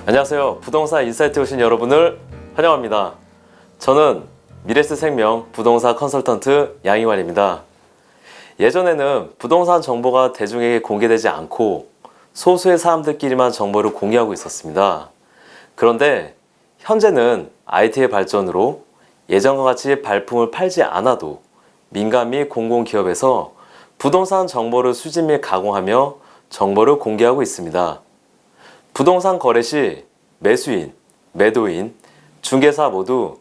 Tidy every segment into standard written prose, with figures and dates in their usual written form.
안녕하세요. 부동산 인사이트에 오신 여러분을 환영합니다. 저는 미래스생명 부동산 컨설턴트 양희환입니다. 예전에는 부동산 정보가 대중에게 공개되지 않고 소수의 사람들끼리만 정보를 공유하고 있었습니다. 그런데 현재는 IT의 발전으로 예전과 같이 발품을 팔지 않아도 민간 및 공공기업에서 부동산 정보를 수집 및 가공하며 정보를 공개하고 있습니다. 부동산 거래 시 매수인, 매도인, 중개사 모두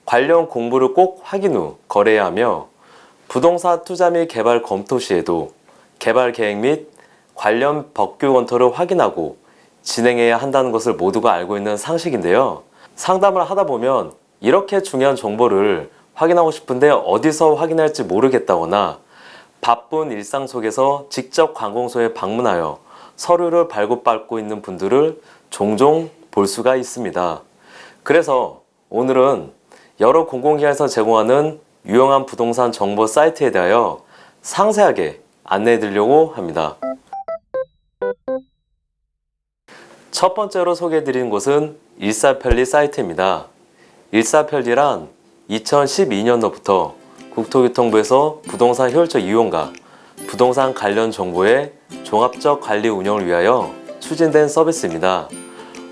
관련 공부를 꼭 확인 후 거래해야 하며 부동산 투자 및 개발 검토 시에도 개발 계획 및 관련 법규 검토를 확인하고 진행해야 한다는 것을 모두가 알고 있는 상식인데요. 상담을 하다 보면 이렇게 중요한 정보를 확인하고 싶은데 어디서 확인할지 모르겠다거나 바쁜 일상 속에서 직접 관공서에 방문하여 서류를 발급받고 있는 분들을 종종 볼 수가 있습니다. 그래서 오늘은 여러 공공기관에서 제공하는 유용한 부동산 정보 사이트에 대하여 상세하게 안내해 드리려고 합니다. 첫 번째로 소개해 드리는 곳은 일사편리 사이트입니다. 일사편리란 2012년도부터 국토교통부에서 부동산 효율적 이용과 부동산 관련 정보의 종합적 관리 운영을 위하여 추진된 서비스입니다.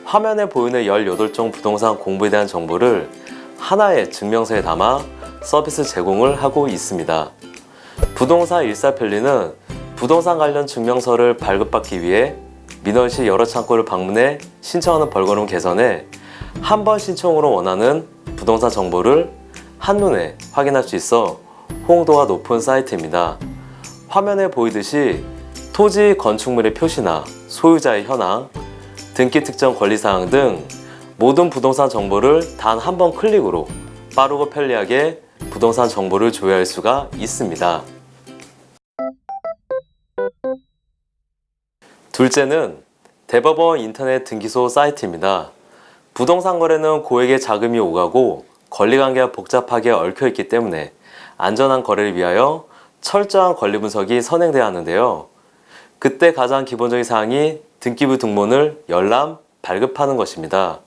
화면에 보이는 18종 부동산 공부에 대한 정보를 하나의 증명서에 담아 서비스 제공을 하고 있습니다. 부동산 일사편리는 부동산 관련 증명서를 발급받기 위해 민원시 여러 창구를 방문해 신청하는 벌거름 개선에 한 번 신청으로 원하는 부동산 정보를 한눈에 확인할 수 있어 호응도가 높은 사이트입니다. 화면에 보이듯이 토지 건축물의 표시나 소유자의 현황, 등기 특정 권리사항 등 모든 부동산 정보를 단 한 번 클릭으로 빠르고 편리하게 부동산 정보를 조회할 수가 있습니다. 둘째는 대법원 인터넷 등기소 사이트입니다. 부동산 거래는 고액의 자금이 오가고 권리관계가 복잡하게 얽혀있기 때문에 안전한 거래를 위하여 철저한 권리 분석이 선행돼야 하는데요. 그때 가장 기본적인 사항이 등기부 등본을 열람, 발급하는 것입니다.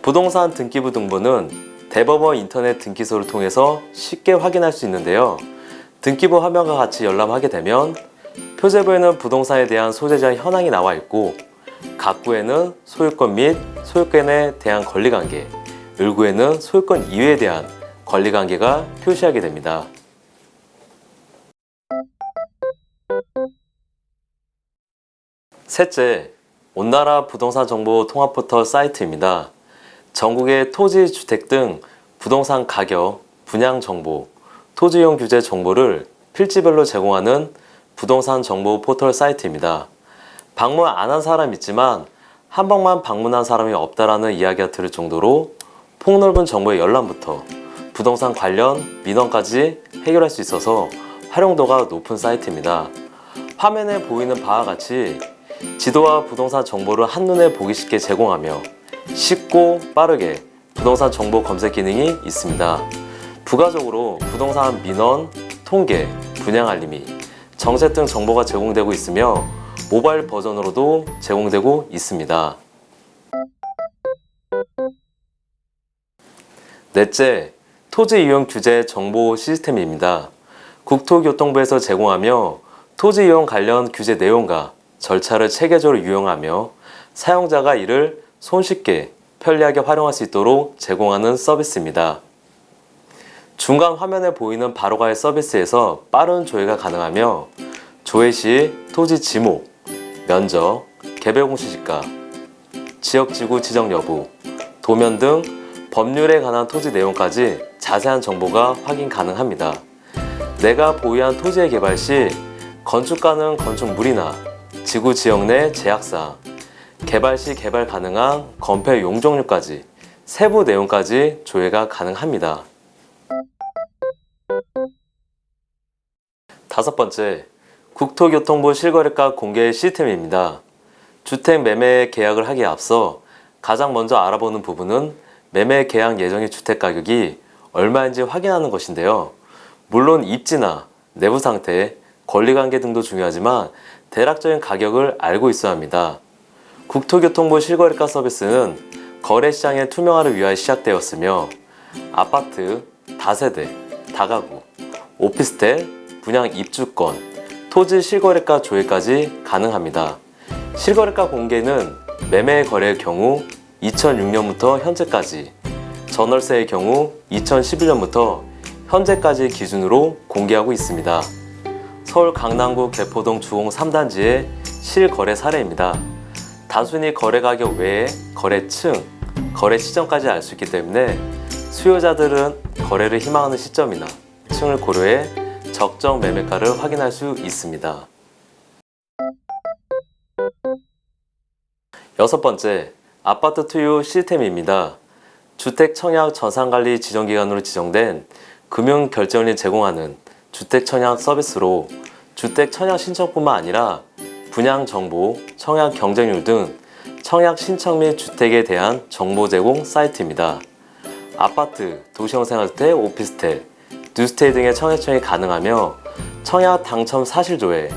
부동산 등기부 등본은 대법원 인터넷 등기소를 통해서 쉽게 확인할 수 있는데요. 등기부 화면과 같이 열람하게 되면 표제부에는 부동산에 대한 소재자 현황이 나와 있고 갑구에는 소유권 및 소유권에 대한 권리관계, 을구에는 소유권 이외에 대한 권리관계가 표시하게 됩니다. 셋째, 온나라 부동산 정보 통합 포털 사이트입니다. 전국의 토지, 주택 등 부동산 가격, 분양 정보, 토지용 규제 정보를 필지별로 제공하는 부동산 정보 포털 사이트입니다. 방문 안 한 사람 있지만 한 번만 방문한 사람이 없다라는 이야기가 들을 정도로 폭넓은 정보의 열람부터 부동산 관련 민원까지 해결할 수 있어서 활용도가 높은 사이트입니다. 화면에 보이는 바와 같이 지도와 부동산 정보를 한눈에 보기 쉽게 제공하며 쉽고 빠르게 부동산 정보 검색 기능이 있습니다. 부가적으로 부동산 민원, 통계, 분양 알림이, 정책 등 정보가 제공되고 있으며 모바일 버전으로도 제공되고 있습니다. 넷째, 토지 이용 규제 정보 시스템입니다. 국토교통부에서 제공하며 토지 이용 관련 규제 내용과 절차를 체계적으로 유용하며 사용자가 이를 손쉽게 편리하게 활용할 수 있도록 제공하는 서비스입니다. 중간 화면에 보이는 바로가입 서비스에서 빠른 조회가 가능하며 조회 시 토지 지목, 면적, 개별 공시지가, 지역지구 지정 여부, 도면 등 법률에 관한 토지 내용까지 자세한 정보가 확인 가능합니다. 내가 보유한 토지의 개발 시 건축 가능 건축물이나 지구 지역 내 제약사항, 개발 시 개발 가능한 건폐 용적률까지 세부 내용까지 조회가 가능합니다. 다섯 번째, 국토교통부 실거래가 공개 시스템입니다. 주택 매매 계약을 하기에 앞서 가장 먼저 알아보는 부분은 매매 계약 예정의 주택 가격이 얼마인지 확인하는 것인데요. 물론 입지나 내부 상태, 권리관계 등도 중요하지만 대략적인 가격을 알고 있어야 합니다. 국토교통부 실거래가 서비스는 거래시장의 투명화를 위하여 시작되었으며 아파트, 다세대, 다가구, 오피스텔, 분양 입주권, 토지 실거래가 조회까지 가능합니다. 실거래가 공개는 매매 거래의 경우 2006년부터 현재까지, 전월세의 경우 2011년부터 현재까지 기준으로 공개하고 있습니다. 서울 강남구 개포동 주공 3단지의 실거래 사례입니다. 단순히 거래 가격 외에 거래층, 거래 시점까지 알 수 있기 때문에 수요자들은 거래를 희망하는 시점이나 층을 고려해 적정 매매가를 확인할 수 있습니다. 여섯 번째, 아파트 투유 시스템입니다. 주택 청약 전산관리 지정기관으로 지정된 금융결제원이 제공하는 주택 청약 서비스로 주택 청약 신청뿐만 아니라 분양 정보, 청약 경쟁률 등 청약 신청 및 주택에 대한 정보 제공 사이트입니다. 아파트, 도시형 생활주택, 오피스텔, 뉴스테이 등의 청약 신청이 가능하며 청약 당첨 사실 조회,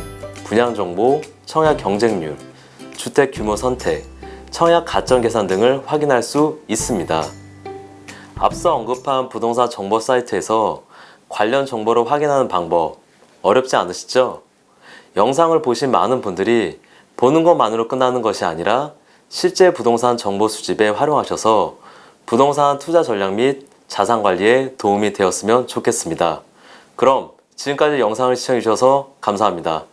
분양 정보, 청약 경쟁률, 주택 규모 선택, 청약 가점 계산 등을 확인할 수 있습니다. 앞서 언급한 부동산 정보 사이트에서 관련 정보를 확인하는 방법 어렵지 않으시죠? 영상을 보신 많은 분들이 보는 것만으로 끝나는 것이 아니라 실제 부동산 정보 수집에 활용하셔서 부동산 투자 전략 및 자산 관리에 도움이 되었으면 좋겠습니다. 그럼 지금까지 영상을 시청해 주셔서 감사합니다.